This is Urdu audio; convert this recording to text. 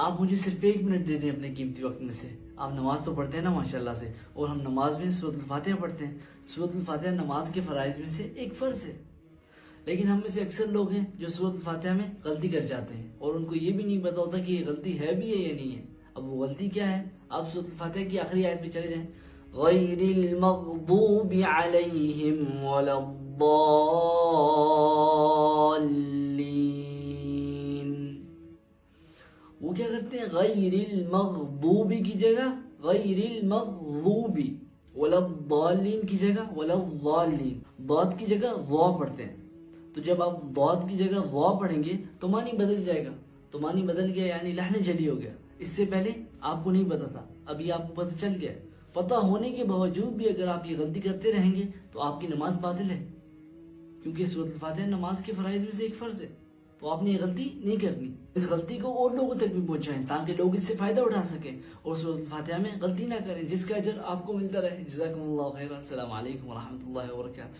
آپ مجھے صرف 1 منٹ دے دیں اپنے قیمتی وقت میں سے. آپ نماز تو پڑھتے ہیں نا ماشاءاللہ سے, اور ہم نماز میں سورۃ الفاتحہ پڑھتے ہیں. سورۃ الفاتحہ نماز کے فرائض میں سے ایک فرض ہے, لیکن ہم میں سے اکثر لوگ ہیں جو سورۃ الفاتحہ میں غلطی کر جاتے ہیں, اور ان کو یہ بھی نہیں پتا ہوتا کہ یہ غلطی ہے بھی ہے یا نہیں ہے. اب وہ غلطی کیا ہے؟ آپ سورۃ الفاتحہ کی آخری آیت میں چلے جائیں, غیر المغضوب علیہم ولا الضالین. وہ کیا کرتے ہیں؟ غیر المغضوب کی جگہ غیر المغضوب, ولا الضالین کی جگہ ولا الضالین, ضاد کی جگہ وا پڑھتے ہیں. تو جب آپ ضاد کی جگہ وا پڑھیں گے تو معنی بدل جائے گا. تو معنی بدل گیا یعنی لحن جلی ہو گیا. اس سے پہلے آپ کو نہیں پتا تھا, ابھی آپ کو پتہ چل گیا. پتہ ہونے کے باوجود بھی اگر آپ یہ غلطی کرتے رہیں گے تو آپ کی نماز باطل ہے, کیونکہ سورۃ الفاتحہ نماز کے فرائض میں سے ایک فرض ہے. تو آپ نے یہ غلطی نہیں کرنی. اس غلطی کو اور لوگوں تک بھی پہنچائیں تاکہ لوگ اس سے فائدہ اٹھا سکیں اور سورۃ الفاتحہ میں غلطی نہ کریں, جس کا اجر آپ کو ملتا رہے. جزاکم اللہ خیر. السلام علیکم ورحمۃ اللہ وبرکاتہ.